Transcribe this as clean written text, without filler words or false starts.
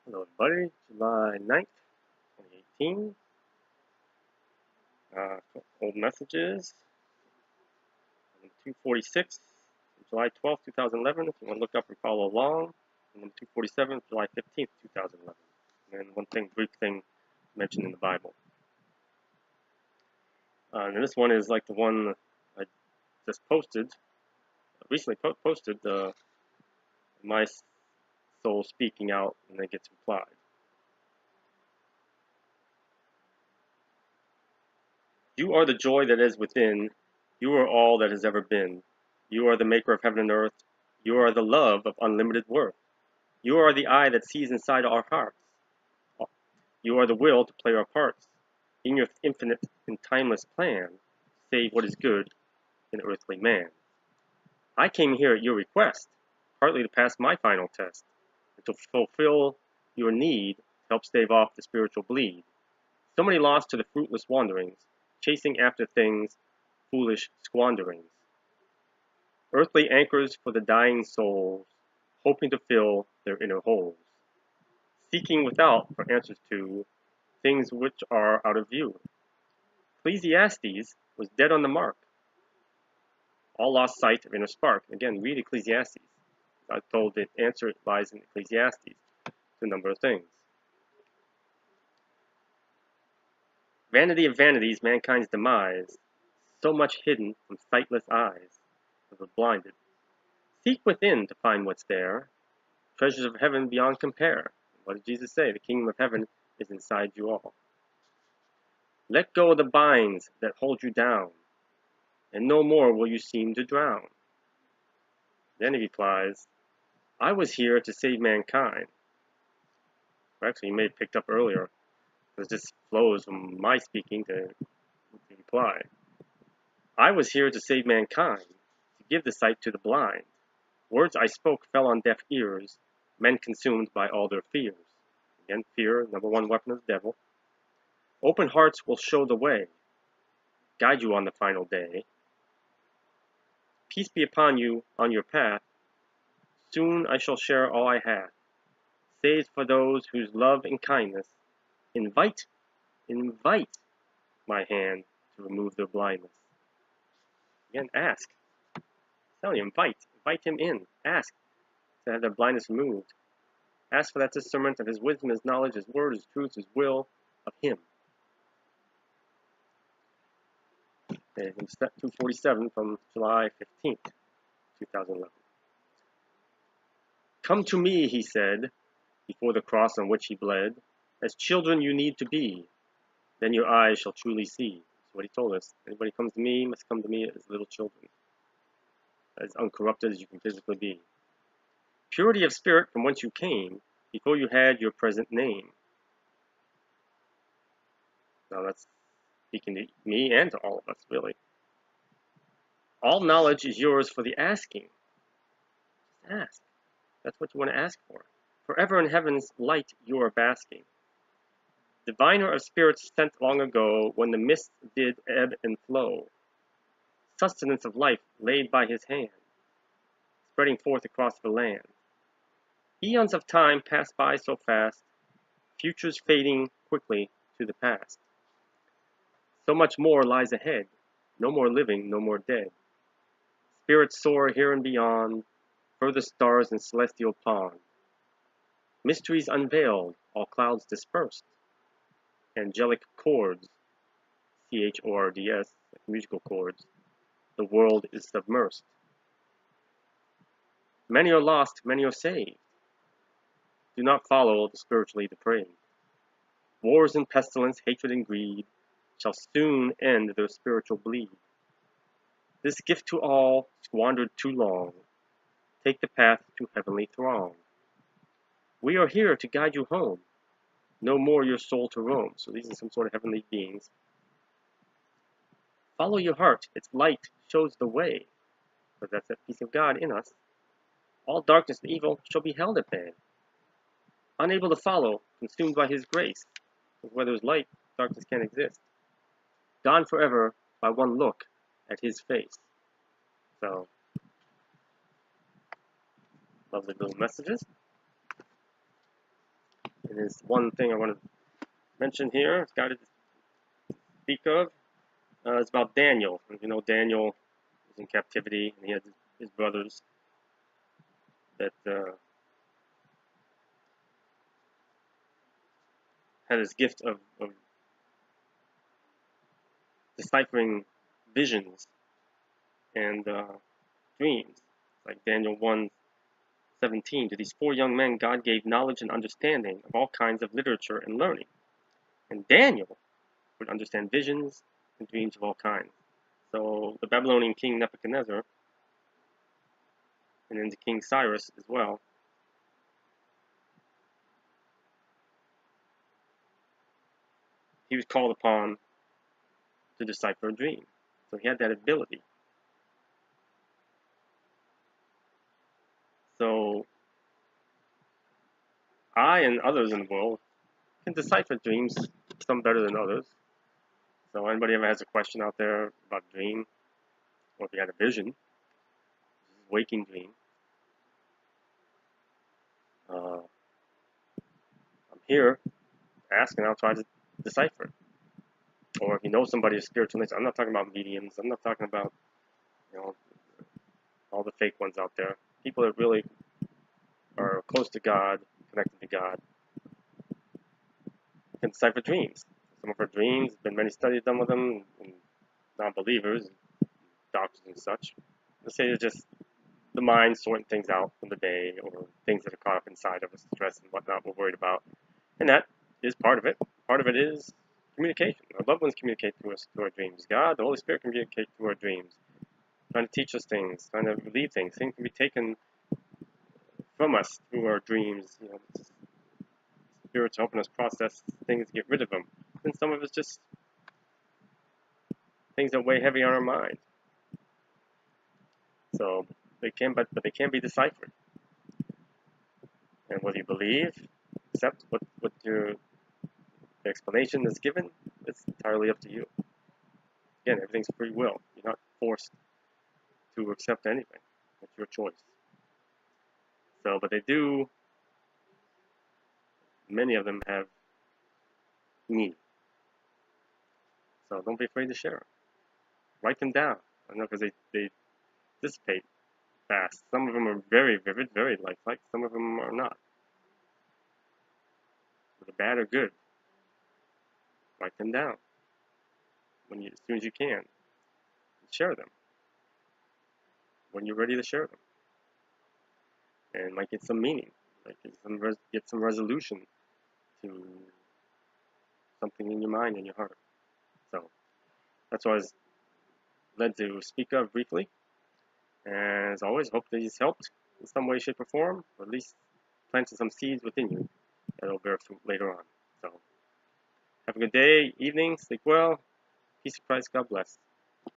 Hello everybody, July 9th, 2018. Old messages, 246, July 12th, 2011, if you want to look up and follow along. And then 247, July 15th, 2011. And then one brief thing mentioned in the Bible. And this one is like the one I just posted, recently posted, my soul speaking out and then gets replied. You are the joy that is within. You are all that has ever been. You are the maker of heaven and earth. You are the love of unlimited worth. You are the eye that sees inside our hearts. You are the will to play our parts. In your infinite and timeless plan, save what is good in earthly man. I came here at your request, partly to pass my final test, and to fulfill your need, help stave off the spiritual bleed. So many lost to the fruitless wanderings, chasing after things, foolish squanderings. Earthly anchors for the dying souls, hoping to fill their inner holes. Seeking without for answers to things which are out of view. Ecclesiastes was dead on the mark. All lost sight of inner spark. Again, read Ecclesiastes. I'm told the answer lies in Ecclesiastes to a number of things. Vanity of vanities, mankind's demise, so much hidden from sightless eyes of the blinded. Seek within to find what's there, treasures of heaven beyond compare. What did Jesus say? The kingdom of heaven is inside you all. Let go of the binds that hold you down, and no more will you seem to drown. Then he replies, I was here to save mankind. Or actually, you may have picked up earlier, because this flows from my speaking to the reply. I was here to save mankind, to give the sight to the blind. Words I spoke fell on deaf ears, men consumed by all their fears. Again, fear, number one weapon of the devil. Open hearts will show the way, guide you on the final day. Peace be upon you on your path. Soon I shall share all I have. Save for those whose love and kindness invite my hand to remove their blindness. Again, ask. Tell you, invite him in. Ask to have their blindness removed. Ask for that discernment of his wisdom, his knowledge, his word, his truth, his will, of him. Okay, from step 247 from July 15th, 2011. Come to me, he said, before the cross on which he bled. As children you need to be, then your eyes shall truly see. That's what he told us. Anybody comes to me must come to me as little children, as uncorrupted as you can physically be. Purity of spirit from whence you came, before you had your present name. Now that's speaking to me and to all of us, really. All knowledge is yours for the asking. Just ask. That's what you want to ask for. Forever in heaven's light you are basking. Diviner of spirits sent long ago, when the mists did ebb and flow. Sustenance of life laid by his hand, spreading forth across the land. Eons of time pass by so fast, futures fading quickly to the past. So much more lies ahead, no more living, no more dead. Spirits soar here and beyond, further stars and celestial pond. Mysteries unveiled, all clouds dispersed. Angelic chords, C-H-O-R-D-S, like musical chords. The world is submersed. Many are lost, many are saved. Do not follow the spiritually depraved. Wars and pestilence, hatred and greed shall soon end their spiritual bleed. This gift to all, squandered too long, take the path to heavenly throng. We are here to guide you home, no more your soul to roam. So these are some sort of heavenly beings. Follow your heart, its light shows the way, but that's that peace of God in us. All darkness and evil shall be held at bay. Unable to follow, consumed by his grace, because where there's light, darkness can't exist. Gone forever by one look at his face. So, lovely little messages. And there's one thing I want to mention here, it's got to speak of, is about Daniel. You know, Daniel was in captivity, and he had his brothers that had his gift of deciphering visions and dreams. Like Daniel 1:17, to these four young men God gave knowledge and understanding of all kinds of literature and learning. And Daniel would understand visions and dreams of all kinds. So the Babylonian king Nebuchadnezzar, and then the king Cyrus as well, he was called upon to decipher a dream. So he had that ability. So I and others in the world can decipher dreams, some better than others. So anybody ever has a question out there about a dream, or if you had a vision, waking dream, I'm here, ask, and I'll try to decipher it. Or if you know somebody is spiritual nature, I'm not talking about mediums. I'm not talking about, you know, all the fake ones out there. People that really are close to God, connected to God, can decipher dreams. Some of our dreams, been many studies done with them, and non-believers, doctors and such. Let's say it's just the mind sorting things out from the day, or things that are caught up inside of us, stress and whatnot we're worried about. And that is part of it. Part of it is communication. Our loved ones communicate through us through our dreams. God, the Holy Spirit communicate through our dreams, trying to teach us things, trying to relieve things. Things can be taken from us through our dreams. You know, spirits helping us process things, get rid of them. And some of it's just things that weigh heavy on our mind. So they can, but they can be deciphered. And whether you believe, accept what your explanation is given, it's entirely up to you. Again, everything's free will. You're not forced to accept anything. It's your choice. So, but they do, many of them have meaning. So don't be afraid to share them. Write them down. I know, because they dissipate fast. Some of them are very vivid, very lifelike. Some of them are not. Whether bad or good, write them down as soon as you can. And share them when you're ready to share them. And might get some meaning. Might get some resolution to something in your mind and your heart. So that's what I was led to speak of briefly. And as always, hope these helped in some way, shape, or form, or at least planted some seeds within you that will bear fruit later on. So have a good day, evening, sleep well, peace of Christ, God bless.